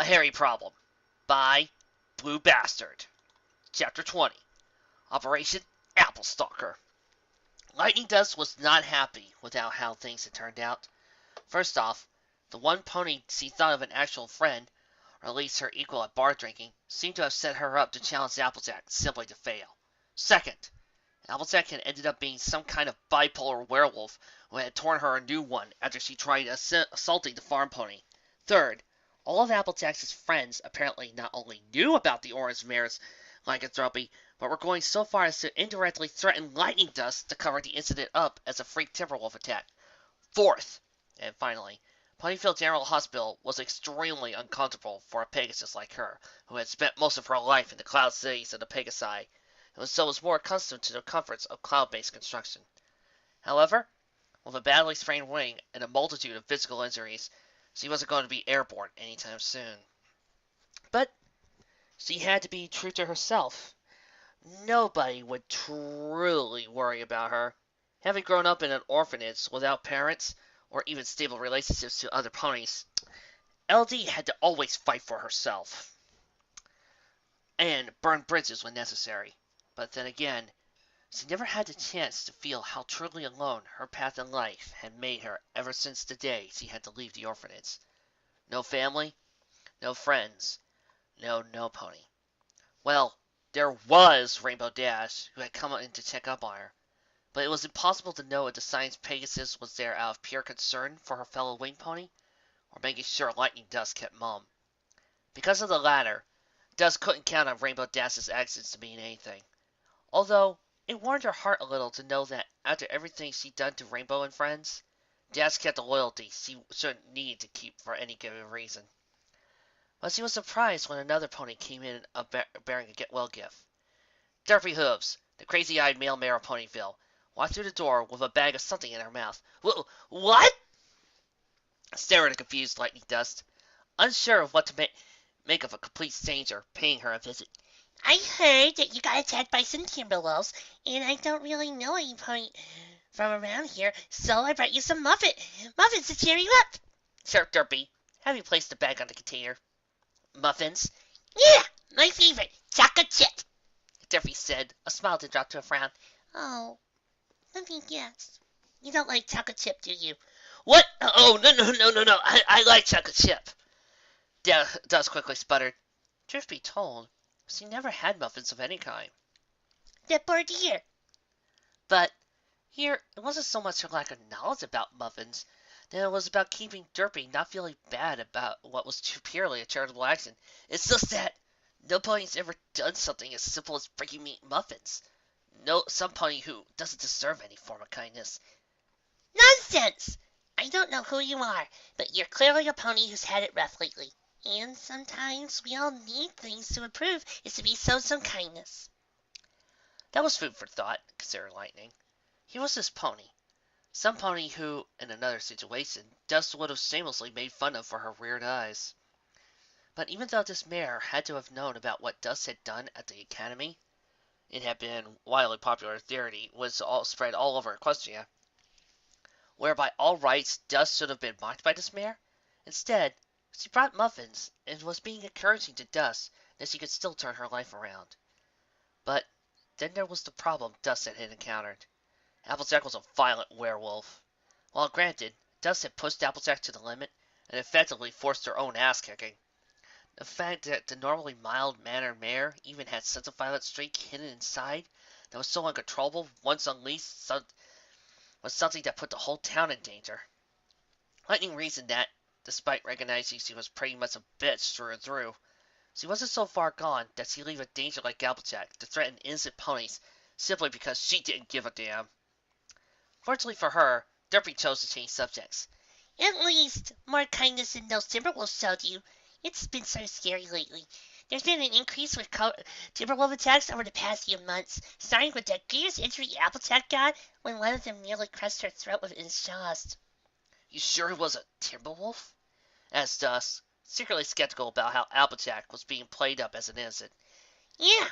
A Hairy Problem by Blue Bastard. Chapter 20. Operation Applestalker. Lightning Dust was not happy with how things had turned out. First off, the one pony she thought of an actual friend, or at least her equal at bar drinking, seemed to have set her up to challenge Applejack simply to fail. Second, Applejack had ended up being some kind of bipolar werewolf who had torn her a new one after she tried assaulting the farm pony. Third, all of Applejack's friends apparently not only knew about the orange mare's lycanthropy, but were going so far as to indirectly threaten Lightning Dust to cover the incident up as a freak Timberwolf attack. Fourth, and finally, Ponyville General Hospital was extremely uncomfortable for a Pegasus like her, who had spent most of her life in the cloud cities of the Pegasi, and so was more accustomed to the comforts of cloud-based construction. However, with a badly sprained wing and a multitude of physical injuries, she wasn't going to be airborne anytime soon. But she had to be true to herself. Nobody would truly worry about her. Having grown up in an orphanage without parents or even stable relationships to other ponies, LD had to always fight for herself and burn bridges when necessary. But then again, she never had the chance to feel how truly alone her path in life had made her ever since the day she had to leave the orphanage. No family, no friends, no pony. Well, there was Rainbow Dash, who had come in to check up on her, but it was impossible to know if the science Pegasus was there out of pure concern for her fellow wing pony, or making sure Lightning Dust kept mum. Because of the latter, Dust couldn't count on Rainbow Dash's actions to mean anything, although it warmed her heart a little to know that after everything she'd done to Rainbow and friends, Dash kept a loyalty she shouldn't need to keep for any given reason. But she was surprised when another pony came in bearing a get-well gift. Derpy Hooves, the crazy-eyed male mare of Ponyville, walked through the door with a bag of something in her mouth. What? Stared at the confused Lightning Dust, unsure of what to make of a complete stranger paying her a visit. I heard that you got attacked by some Timberwolves, and I don't really know any pony from around here, so I brought you some muffins to cheer you up. Chirped Derpy, having placed the bag on the container. Muffins? Yeah, my favorite, chocolate chip, Derpy said, a smile to drop to a frown. Oh, let me guess. You don't like chocolate chip, do you? What? Oh, no. I like chocolate chip. Dust quickly sputtered. Truth be told, she never had muffins of any kind. That poor dear. But here, it wasn't so much her lack of knowledge about muffins than it was about keeping Derpy not feeling bad about what was purely a charitable action. It's just that no pony's ever done something as simple as bringing me muffins. No, some pony who doesn't deserve any form of kindness. Nonsense! I don't know who you are, but you're clearly a pony who's had it rough lately. And sometimes we all need things to improve is to be some kindness. That was food for thought, considered Lightning. Here was this pony. Some pony who, in another situation, Dust would have shamelessly made fun of for her weird eyes. But even though this mare had to have known about what Dust had done at the academy, it had been widely popular theory was spread all over Equestria, where by all rights Dust should have been mocked by this mare. Instead, she brought muffins and was being encouraging to Dust that she could still turn her life around. But then there was the problem Dust had encountered. Applejack was a violent werewolf. While granted, Dust had pushed Applejack to the limit and effectively forced her own ass-kicking. The fact that the normally mild-mannered mare even had such a violent streak hidden inside that was so uncontrollable once unleashed was something that put the whole town in danger. Lightning reasoned that, despite recognizing she was pretty much a bitch through and through, she wasn't so far gone that she'd leave a danger like Applejack to threaten innocent ponies simply because she didn't give a damn. Fortunately for her, Derpy chose to change subjects. At least, more kindness than those Timberwolves showed you. It's been so scary lately. There's been an increase with Timberwolf attacks over the past few months, starting with that grievous injury Applejack got when one of them nearly crushed her throat with its jaws. You sure it was a Timberwolf? Asked Dust, secretly skeptical about how Applejack was being played up as an innocent. Yeah,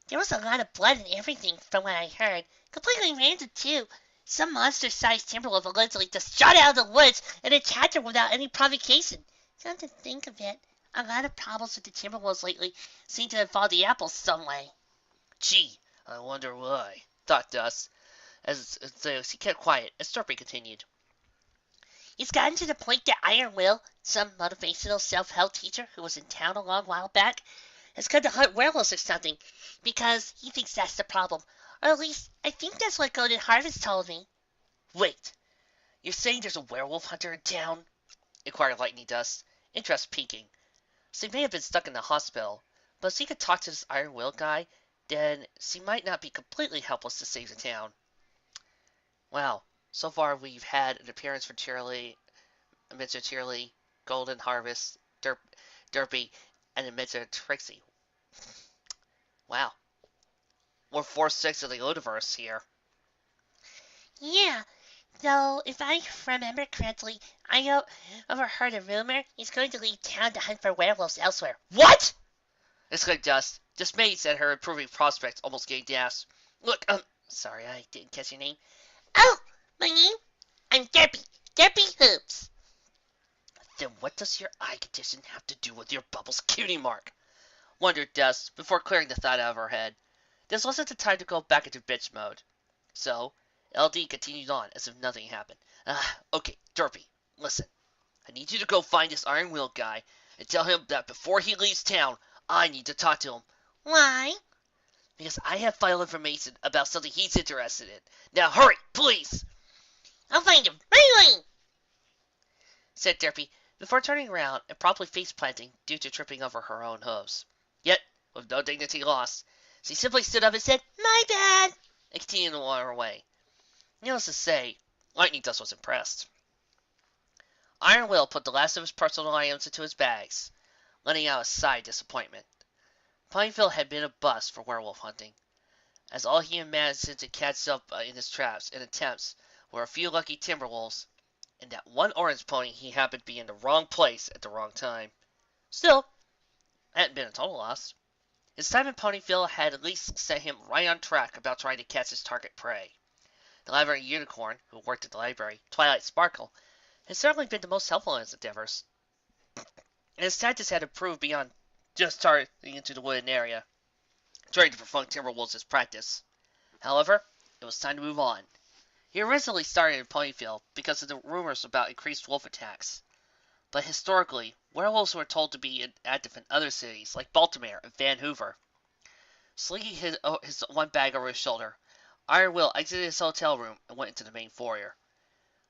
there was a lot of blood and everything from what I heard. Completely random, too. Some monster-sized Timberwolf allegedly just shot out of the woods and attacked her without any provocation. Come to think of it, A lot of problems with the Timberwolves lately seem to involve the apples some way. Gee, I wonder why, thought Dust, as he kept quiet as Derpy continued. It's gotten to the point that Iron Will, some motivational self-help teacher who was in town a long while back, has come to hunt werewolves or something, because he thinks that's the problem. Or at least, I think that's what Golden Harvest told me. Wait, you're saying there's a werewolf hunter in town? Inquired Lightning Dust, interest peaking. So he may have been stuck in the hospital, but if he could talk to this Iron Will guy, then she might not be completely helpless to save the town. Wow, so far we've had an appearance from Mr. Cheerly, Golden Harvest, Derpy, and Mr. Trixie. Wow, we're 4/6 of the universe here. Yeah, though if I remember correctly, I overheard a rumor he's going to leave town to hunt for werewolves elsewhere. What? Exclaimed Dust, dismayed at her improving prospects almost getting gasped. Look, sorry, I didn't catch your name. Oh, my name? I'm Derpy. Derpy Hoops. Then what does your eye condition have to do with your Bubbles cutie mark? Wondered Dust before clearing the thought out of her head. This wasn't the time to go back into bitch mode. So, LD continued on as if nothing happened. Okay, Derpy, listen. I need you to go find this Iron Will guy and tell him that before he leaves town, I need to talk to him. Why? Because I have vital information about something he's interested in. Now hurry, please! I'll find him right away, said Derpy before turning around and promptly face-planting due to tripping over her own hooves. Yet, with no dignity lost, she simply stood up and said, My bad, and continued on her way. Needless to say, Lightning Dust was impressed. Iron Will put the last of his personal items into his bags, letting out a sigh of disappointment. Pineville had been a bust for werewolf hunting, as all he had managed to catch up in his traps and attempts were a few lucky timberwolves, and that one orange pony he happened to be in the wrong place at the wrong time. Still, it hadn't been a total loss. His time in Ponyville had at least set him right on track about trying to catch his target prey. The library unicorn, who worked at the library, Twilight Sparkle, had certainly been the most helpful in his endeavors, and his tactics had improved beyond just targeting into the wooded area, trying to provoke timberwolves as practice. However, it was time to move on. He originally started in Ponyville because of the rumors about increased wolf attacks, but historically, werewolves were told to be active in other cities like Baltimore and Van Hoover. Slinging his one bag over his shoulder, Iron Will exited his hotel room and went into the main foyer.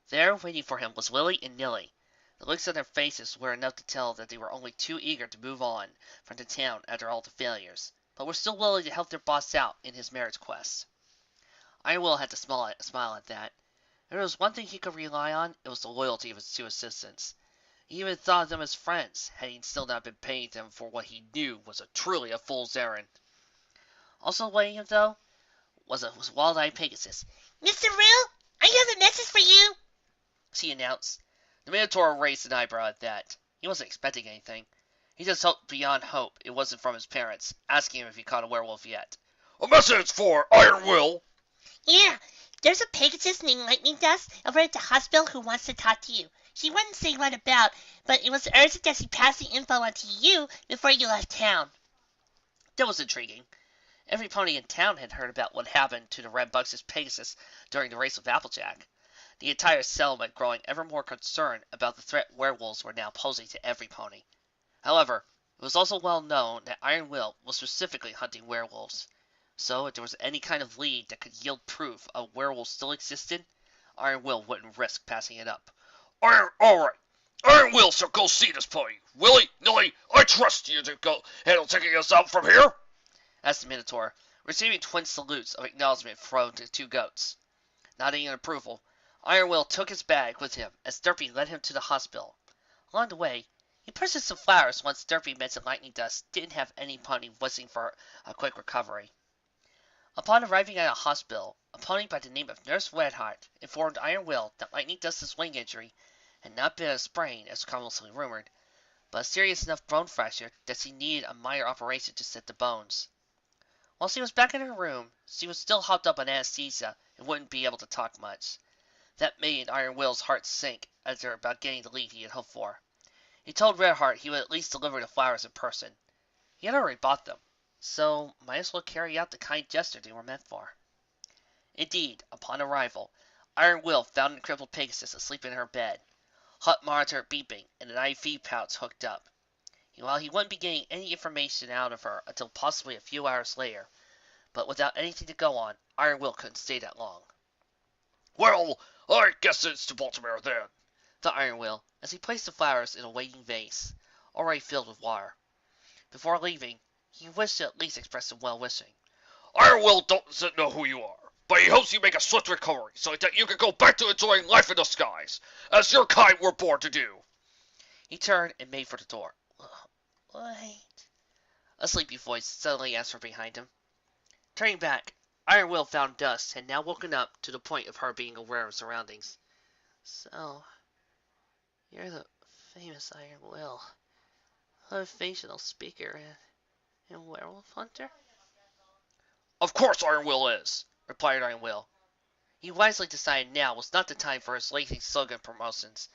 There, waiting for him, was Willie and Nilly. The looks on their faces were enough to tell that they were only too eager to move on from the town after all the failures, but were still willing to help their boss out in his marriage quest. Iron Will had to smile at that. If there was one thing he could rely on, it was the loyalty of his two assistants. He even thought of them as friends, had he still not been paying them for what he knew was truly a fool's errand. Also awaiting him, though, was Wild-Eyed Pegasus. Mr. Rill, I have a message for you, she announced. The Minotaur raised an eyebrow at that. He wasn't expecting anything. He just hoped beyond hope it wasn't from his parents, asking him if he caught a werewolf yet. A message for Iron Will! Yeah, there's a Pegasus named Lightning Dust over at the hospital who wants to talk to you. She wouldn't say what about, but it was urgent that she pass the info on to you before you left town. That was intriguing. Every pony in town had heard about what happened to the Red Bugs' Pegasus during the race with Applejack. The entire settlement growing ever more concerned about the threat werewolves were now posing to every pony. However, it was also well known that Iron Will was specifically hunting werewolves. So if there was any kind of lead that could yield proof a werewolf still existed, Iron Will wouldn't risk passing it up. Alright. Iron Will shall go see this pony. Willie, Nilly, I trust you to go handle taking us out from here? Asked the Minotaur, receiving twin salutes of acknowledgement from the two goats. Nodding in approval, Iron Will took his bag with him as Derpy led him to the hospital. Along the way, he purchased some flowers once Derpy mentioned Lightning Dust didn't have any pony wishing for a quick recovery. Upon arriving at a hospital, a pony by the name of Nurse Redheart informed Iron Will that Lightning Dust's wing injury had not been a sprain as commonly rumored, but a serious enough bone fracture that she needed a minor operation to set the bones. While she was back in her room, she was still hopped up on anesthesia and wouldn't be able to talk much. That made Iron Will's heart sink as they're about getting the leave he had hoped for. He told Redheart he would at least deliver the flowers in person. He had already bought them, so might as well carry out the kind gesture they were meant for. Indeed, upon arrival, Iron Will found the crippled Pegasus asleep in her bed, hut monitor beeping, and an IV pouch hooked up. While he wouldn't be getting any information out of her until possibly a few hours later, but without anything to go on, Iron Will couldn't stay that long. Well, I guess it's to Baltimore then, thought Iron Will, as he placed the flowers in a waiting vase, already filled with water. Before leaving, he wished to at least express some well-wishing. Iron Will doesn't know who you are, but he hopes you make a swift recovery so that you can go back to enjoying life in the skies, as your kind were born to do. He turned and made for the door. Wait. A sleepy voice suddenly asked from behind him. Turning back, Iron Will found Dust had now woken up to the point of her being aware of surroundings. So, you're the famous Iron Will, motivational speaker and werewolf hunter? Of course Iron Will is, replied Iron Will. He wisely decided now was not the time for his lazy slogan promotions,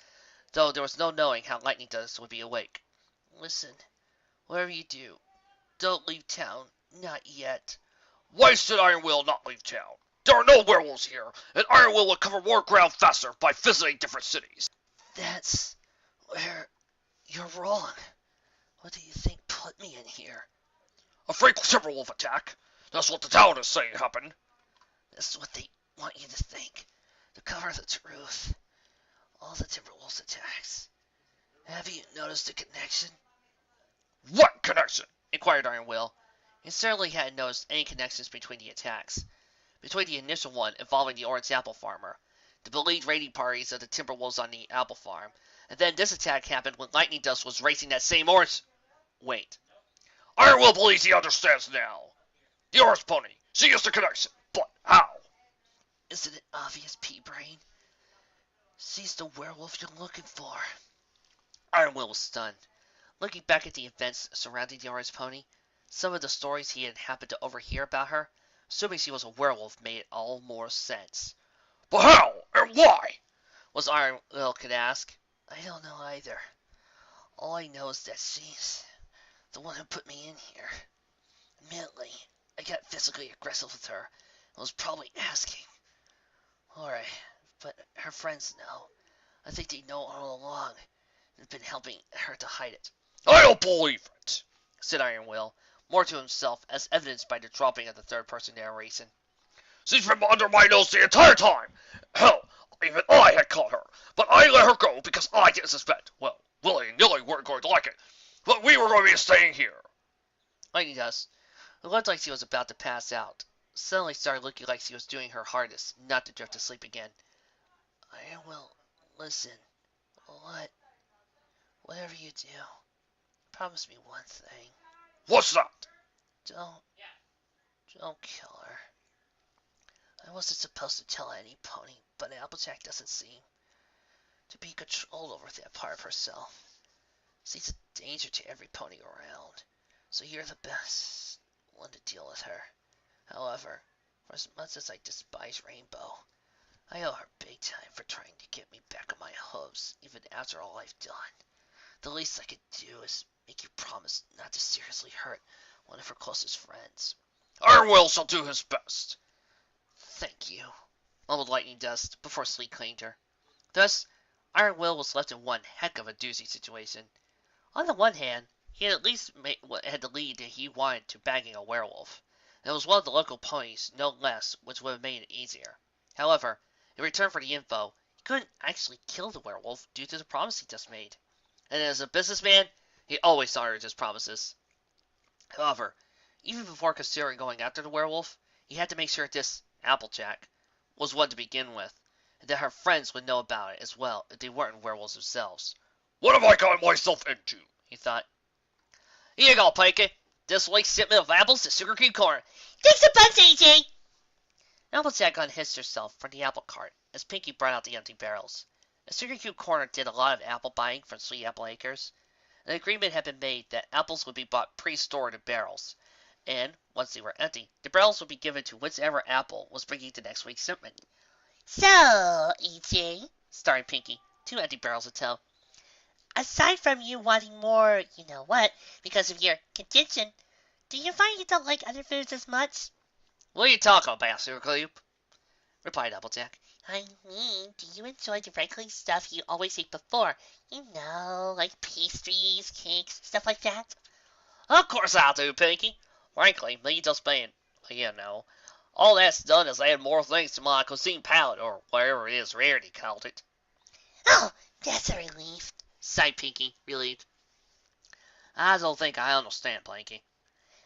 though there was no knowing how Lightning Dust would be awake. Listen, whatever you do, don't leave town, not yet. Why should Iron Will not leave town? There are no werewolves here, and Iron Will would cover more ground faster by visiting different cities. That's where you're wrong. What do you think put me in here? A freak Timberwolf attack. That's what the town is saying happened. This is what they want you to think. To cover the truth. All the Timberwolves attacks. Have you noticed a connection? What connection? Inquired Iron Will. He certainly hadn't noticed any connections between the attacks. Between the initial one involving the Orange Apple Farmer, the believed raiding parties of the Timberwolves on the apple farm, and then this attack happened when Lightning Dust was racing that same orange... Wait. Iron Will believes he understands now. The orange pony. She is the connection. But how? Isn't it obvious, Pea-Brain? She's the werewolf you're looking for. Iron Will was stunned. Looking back at the events surrounding the orange pony, some of the stories he had happened to overhear about her, assuming she was a werewolf, made all more sense. But how? And why? Was Iron Will could ask. I don't know either. All I know is that she's the one who put me in here. Admittedly, I got physically aggressive with her and was probably asking. Alright, but her friends know. I think they know all along and have been helping her to hide it. I don't believe it, said Iron Will, more to himself as evidenced by the dropping of the third-person narration. She's been under my nose the entire time. Hell, even I had caught her, but I let her go because I didn't suspect. Well, Willie and Nilly weren't going to like it, but we were going to be staying here. Lightning Dust, who looked like she was about to pass out, suddenly started looking like she was doing her hardest not to drift to sleep again. Iron Will, listen. Whatever you do, promise me one thing. What's that? Don't kill her. I wasn't supposed to tell any pony, but Applejack doesn't seem to be controlled over that part of herself. She's a danger to every pony around, so you're the best one to deal with her. However, for as much as I despise Rainbow, I owe her big time for trying to get me back on my hooves, even after all I've done. The least I could do is make you promise not to seriously hurt one of her closest friends. Iron Will shall do his best. Thank you, mumbled Lightning Dust before sleep claimed her. Thus, Iron Will was left in one heck of a doozy situation. On the one hand, he had at least had the lead that he wanted to bagging a werewolf, and it was one of the local ponies, no less, which would have made it easier. However, in return for the info, he couldn't actually kill the werewolf due to the promise he just made. And as a businessman, he always honored his promises. However, even before considering going after the werewolf, he had to make sure this Applejack was one to begin with, and that her friends would know about it as well if they weren't werewolves themselves. What have I gotten myself into? He thought. Here you go, Pikey. This week's shipment of apples to Sugar Cream Corner. Thanks a bunch, AJ. Applejack unhitched herself from the apple cart as Pinky brought out the empty barrels. The Sugar Cube Corner did a lot of apple buying from Sweet Apple Acres. An agreement had been made that apples would be bought pre-stored in barrels, and, once they were empty, the barrels would be given to whichever apple was bringing the next week's shipment. So, AJ, starring Pinky, 2 empty barrels of tow. Aside from you wanting more, you know what, because of your condition, do you find you don't like other foods as much? What are you talking about, Sir Cleop? Replied Applejack. I mean, do you enjoy the regular stuff you always ate before? You know, like pastries, cakes, stuff like that? Of course I do, Pinky. Frankly, me just being, you know, all that's done is add more things to my cuisine palette, or whatever it is Rarity called it. Oh, that's a relief, Sighed Pinky, relieved. I don't think I understand, Pinky.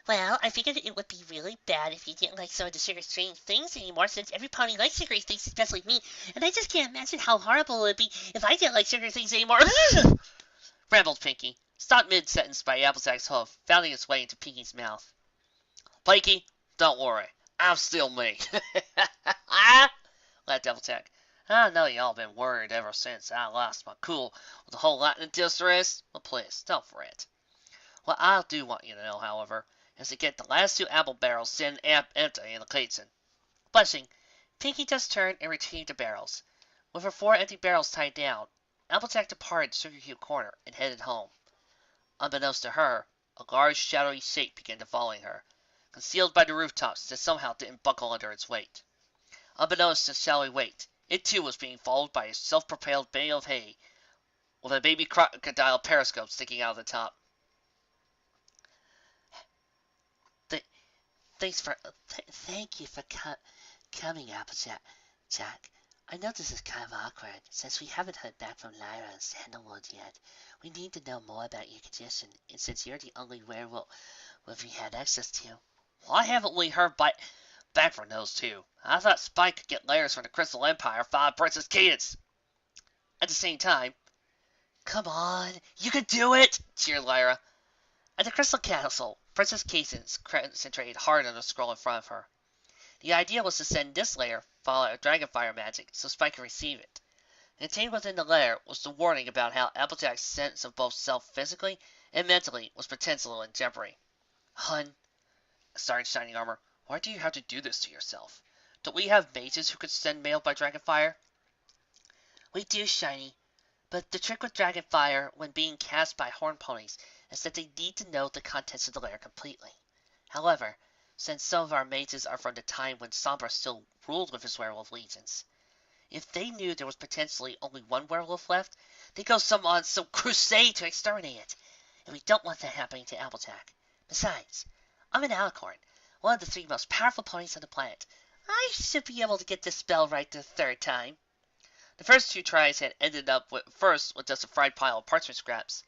Well, I figured it would be really bad if you didn't like some of the sugar-strange things anymore, since every pony likes sugary things, especially me, and I just can't imagine how horrible it would be if I didn't like sugar things anymore. Rambled Pinky, stopped mid-sentence by Applejack's hoof, finding its way into Pinky's mouth. Pinky, don't worry, I'm still me. Laughed Applejack. I know y'all been worried ever since I lost my cool with the whole lightning distress, but please, don't fret. What I do want you to know, however, is to get the last 2 apple barrels sitting empty in the kitchen. Blushing, Pinky just turned and retrieved the barrels. With her 4 empty barrels tied down, Applejack departed Sugar Cube Corner and headed home. Unbeknownst to her, a large shadowy shape began to follow her, concealed by the rooftops that somehow didn't buckle under its weight. Unbeknownst to shadowy weight, it too was being followed by a self-propelled bale of hay, with a baby crocodile periscope sticking out of the top. Thank you for coming, Applejack. Jack, I know this is kind of awkward, since we haven't heard back from Lyra and Sandalwood yet. We need to know more about your condition, and since you're the only werewolf we had access to. Why haven't we heard back from those 2? I thought Spike could get layers from the Crystal Empire via Princess Cadence. At the same time, come on, you can do it, cheered Lyra. At the Crystal Castle, Princess Cadence concentrated hard on the scroll in front of her. The idea was to send this layer, followed by Dragonfire magic, so Spike could receive it. Contained within the layer was the warning about how Applejack's sense of both self physically and mentally was potentially in jeopardy. Hun, started Shining Armor, why do you have to do this to yourself? Don't we have mages who could send mail by Dragonfire? We do, Shiny. But the trick with Dragonfire when being cast by horn ponies is that they need to know the contents of the layer completely. However, since some of our mages are from the time when Sombra still ruled with his werewolf legions, if they knew there was potentially only one werewolf left, they'd go on some crusade to exterminate it, and we don't want that happening to Applejack. Besides, I'm an Alicorn, one of the 3 most powerful ponies on the planet. I should be able to get this spell right the 3rd time. The first 2 tries had ended up first with just a fried pile of parchment scraps.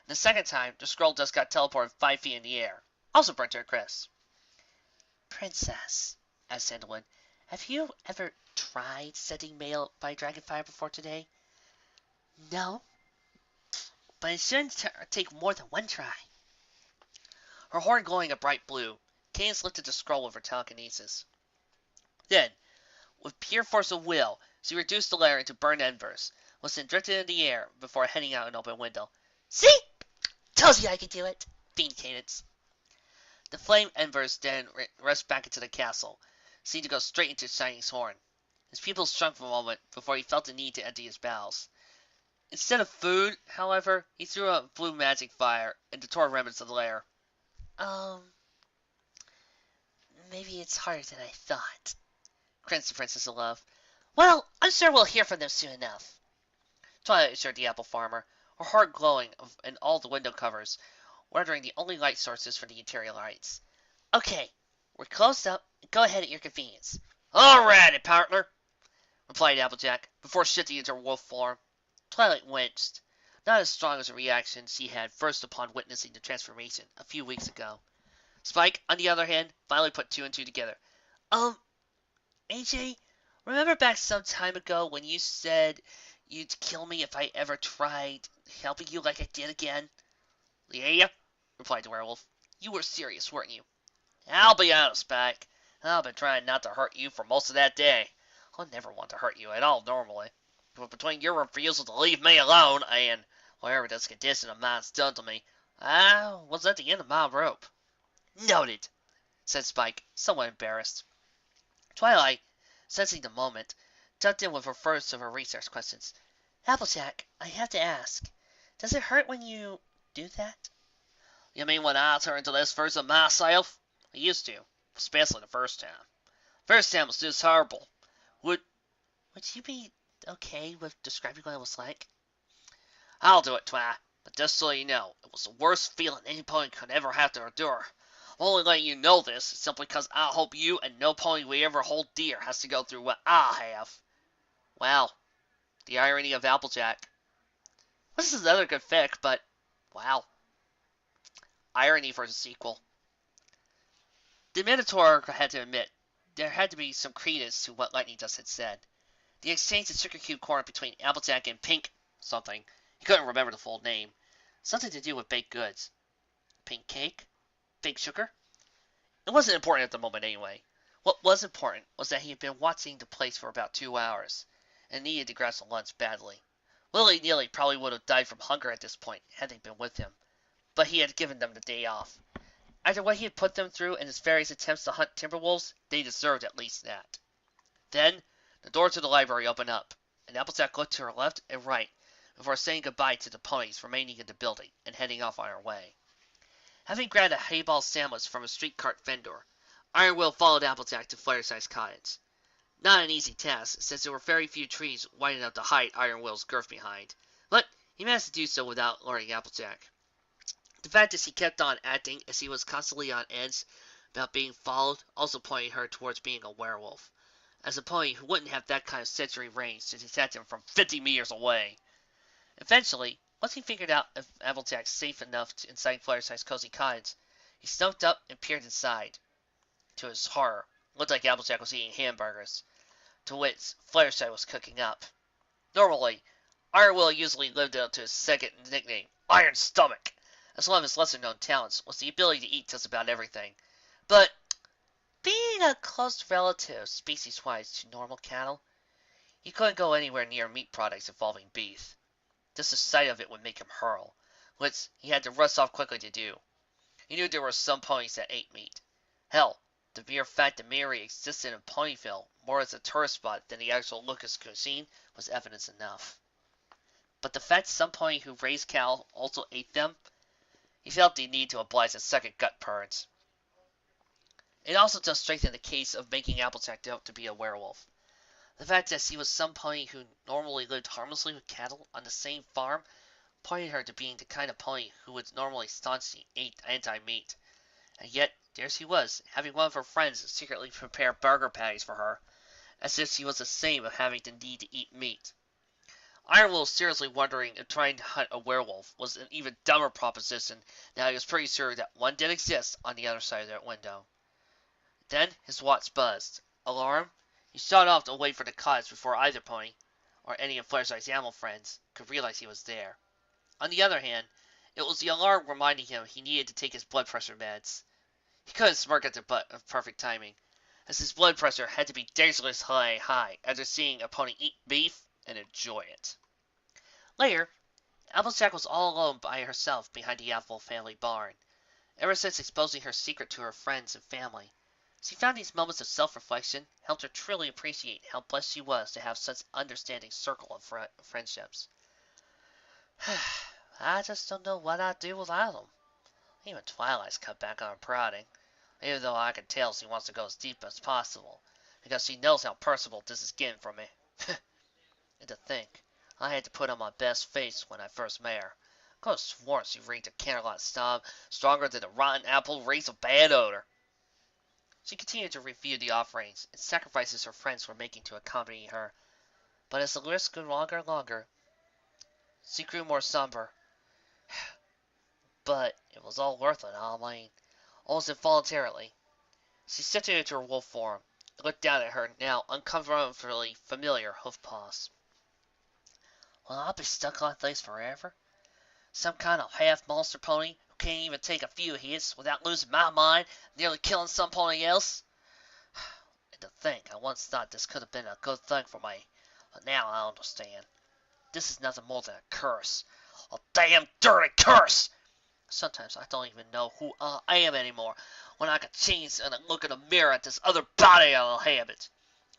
The second time, the scroll just got teleported 5 feet in the air, also burnt to a crisp. Princess, asked Sandalwood, have you ever tried sending mail by Dragonfire before today? No, but it shouldn't take more than 1 try. Her horn glowing a bright blue, Cadence lifted the scroll with her telekinesis. Then, with pure force of will, she reduced the layer into burned embers, was then drifted into the air before heading out an open window. See? Tells you I could do it, beamed Cadence. The flame embers then rushed back into the castle, seemed to go straight into Shining's horn. His pupils shrunk for a moment before he felt the need to empty his bowels. Instead of food, however, he threw a blue magic fire and tore remnants of the layer. Maybe it's harder than I thought, grinned the Princess of Love. Well, I'm sure we'll hear from them soon enough. Twilight assured the apple farmer, her heart glowing in all the window covers, rendering the only light sources for the interior lights. Okay, we're closed up. Go ahead at your convenience. Alrighty, partner, replied Applejack, before shifting into wolf form. Twilight winced, not as strong as a reaction she had first upon witnessing the transformation a few weeks ago. Spike, on the other hand, finally put 2 and 2 together. AJ, remember back some time ago when you said you'd kill me if I ever tried helping you like I did again? Yeah, replied the werewolf. You were serious, weren't you? I'll be honest, Spike. I've been trying not to hurt you for most of that day. I never want to hurt you at all normally. But between your refusal to leave me alone and whatever this condition of mine's done to me, I was at the end of my rope. Noted, said Spike, somewhat embarrassed. Twilight, sensing the moment, jumped in with her first of her research questions. Applejack, I have to ask, Does it hurt when you do that? You mean when I turn into this version of myself? I used to, especially the first time. First time was just horrible. Would Would you be okay with describing what it was like? I'll do it, Twi. But just so you know, it was the worst feeling any pony could ever have to endure. I'm only letting you know this simply because I hope you and no pony we ever hold dear has to go through what I have. Wow, the irony of Applejack. This is another good fic, but wow. Irony for the sequel. The Minotaur had to admit there had to be some credence to what Lightning Dust had said. The exchange of sugar cube corn between Applejack and Pink something. He couldn't remember the full name. Something to do with baked goods. Pink cake? Baked sugar? It wasn't important at the moment anyway. What was important was that he had been watching the place for about 2 hours, and needed to grab some lunch badly. Willy-nilly probably would have died from hunger at this point had they been with him, but he had given them the day off. After what he had put them through in his various attempts to hunt timberwolves, they deserved at least that. Then, the door to the library opened up, and Applejack looked to her left and right before saying goodbye to the ponies remaining in the building and heading off on her way. Having grabbed a hayball sandwich from a street cart vendor, Iron Will followed Applejack to Fireside's cottage. Not an easy task, since there were very few trees wide enough to hide Iron Will's girth behind, but he managed to do so without alerting Applejack. The fact that he kept on acting as he was constantly on edge about being followed also pointed her towards being a werewolf, as a pony who wouldn't have that kind of sensory range to detect him from 50 meters away. Eventually, once he figured out if Applejack's safe enough inside Fireside's cozy cottage, he snuffed up and peered inside. To his horror, it looked like Applejack was eating hamburgers, to which Fireside was cooking up. Normally, Iron Will usually lived up to his second nickname, Iron Stomach, as one of his lesser-known talents was the ability to eat just about everything. But, being a close relative species-wise to normal cattle, he couldn't go anywhere near meat products involving beef. Just the sight of it would make him hurl, which he had to rush off quickly to do. He knew there were some ponies that ate meat. Hell, the mere fact that Mary existed in Ponyville more as a tourist spot than the actual Lucas cuisine was evidence enough. But the fact some pony who raised cattle also ate them, he felt the need to oblige a second gut purge. It also just strengthened the case of making Applejack out to be a werewolf. The fact that he was some pony who normally lived harmlessly with cattle on the same farm pointed her to being the kind of pony who would normally staunchly eat anti-meat. And yet, there she was, having one of her friends secretly prepare burger patties for her, as if she was ashamed of having the need to eat meat. Iron Will was seriously wondering if trying to hunt a werewolf was an even dumber proposition now he was pretty sure that one did exist on the other side of that window. Then his watch buzzed. Alarm? He shot off to wait for the cottage before either pony, or any of Fluttershy's animal friends, could realize he was there. On the other hand, it was the alarm reminding him he needed to take his blood pressure meds. He couldn't smirk at the butt of perfect timing, as his blood pressure had to be dangerously high after seeing a pony eat beef and enjoy it. Later, Applejack was all alone by herself behind the Apple family barn. Ever since exposing her secret to her friends and family, she found these moments of self-reflection helped her truly appreciate how blessed she was to have such an understanding circle of friendships. I just don't know what I'd do without them. Even Twilight's cut back on prodding, even though I can tell she wants to go as deep as possible, because she knows how personal this is getting for me. And to think, I had to put on my best face when I first met her. I could have sworn she reeked a candlelight snob stronger than a rotten apple reeks a bad odor. She continued to review the offerings and sacrifices her friends were making to accompany her, but as the list grew longer and longer, she grew more somber. But it was all worth it, I mean, almost involuntarily. She shifted into her wolf form and looked down at her now uncomfortably familiar hoof paws. Will I be stuck like this forever? Some kind of half-monster pony who can't even take a few hits without losing my mind, nearly killing some pony else? And to think, I once thought this could have been a good thing for me, but now I understand. This is nothing more than a curse. A damn dirty curse! Sometimes I don't even know who I am anymore when I can change and look in the mirror at this other body I'll inhabit.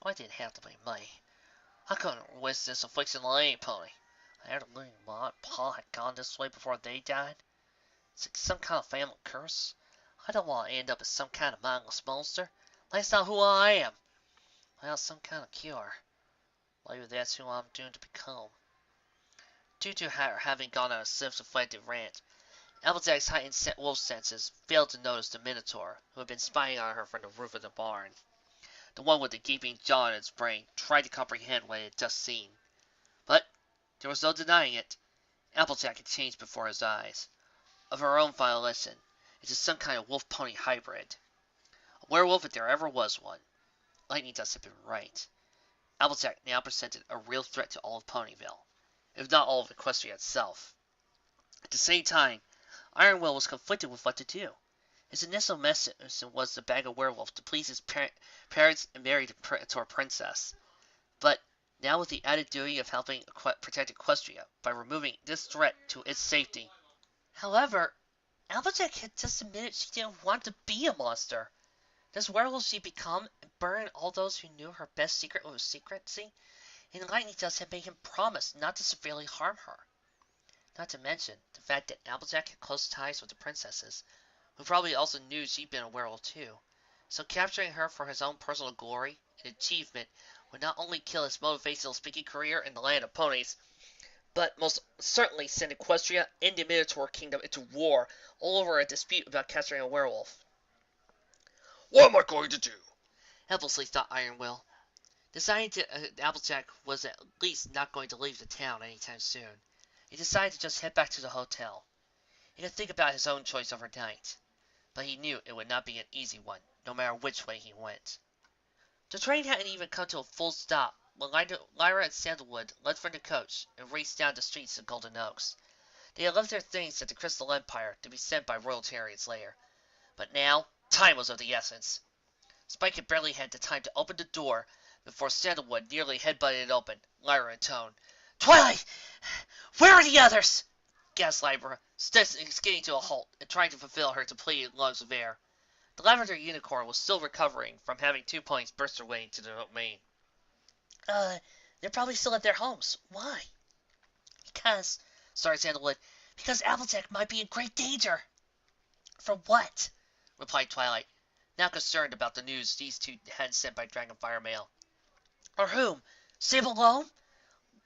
Why did it have to be me? I couldn't wish this affliction on any pony. I heard a living Ma and Pa had gone this way before they died. It's like some kind of family curse. I don't want to end up as some kind of mindless monster. That's not who I am. Well, some kind of cure. Maybe that's who I'm doomed to become. Due to her having gone on a self-inflicted rant, Applejack's heightened wolf senses failed to notice the Minotaur, who had been spying on her from the roof of the barn. The one with the gaping jaw in its brain tried to comprehend what it had just seen. But there was no denying it. Applejack had changed before his eyes. Of her own volition, into some kind of wolf-pony hybrid. A werewolf if there ever was one. Lightning Dust had been right. Applejack now presented a real threat to all of Ponyville, if not all of Equestria itself. At the same time, Iron Will was conflicted with what to do. His initial mission was to bag a werewolf to please his parents and marry the Predator princess. But now with the added duty of helping protect Equestria by removing this threat to its safety. However, Applejack had just admitted she didn't want to be a monster. This werewolf she become and burn all those who knew her best secret with secrecy, and Lightning Dust had made him promise not to severely harm her. Not to mention the fact that Applejack had close ties with the princesses, who probably also knew she'd been a werewolf too. So capturing her for his own personal glory and achievement would not only kill his motivational speaking career in the land of ponies, but most certainly send Equestria and the Minotaur Kingdom into war all over a dispute about capturing a werewolf. What am I going to do? Helplessly thought Iron Will. Deciding Applejack was at least not going to leave the town anytime soon, he decided to just head back to the hotel. He could think about his own choice overnight, but he knew it would not be an easy one, no matter which way he went. The train hadn't even come to a full stop when Lyra and Sandalwood left from the coach and raced down the streets of Golden Oaks. They had left their things at the Crystal Empire to be sent by Royal Tyrion's lair, but now time was of the essence. Spike had barely had the time to open the door before Sandalwood nearly headbutted it open, Lyra intoned. "Twilight! Where are the others?" gasped Lyra, skidding to a halt and trying to fulfill her depleted lungs of air. The Lavender Unicorn was still recovering from having 2 ponies burst their way into the domain. They're probably still at their homes. Why? Because, Sorry, Sandalwood. Because Applejack might be in great danger. For what? Replied Twilight, now concerned about the news these two had sent by Dragonfire mail. Or whom? Sable Loam?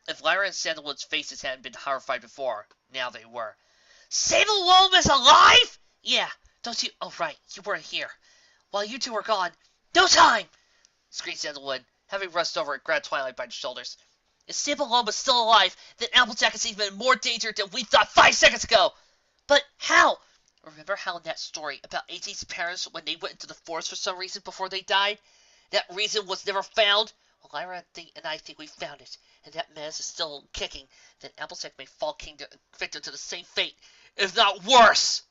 If Lyra and Sandalwood's faces hadn't been horrified before, now they were. Sable Loam is alive? Yeah, don't you... Oh, right, you weren't here. While you two were gone... No time! Screamed Sandalwood, having rushed over and grabbed Twilight by the shoulders. If Sable Loam is still alive, then Applejack is even in more danger than we thought 5 seconds ago! But how? Remember how in that story about AJ's parents when they went into the forest for some reason before they died? That reason was never found? Well, Lyra and I think we found it, and that mess is still kicking. Then Applejack may fall victim to the same fate, if not worse!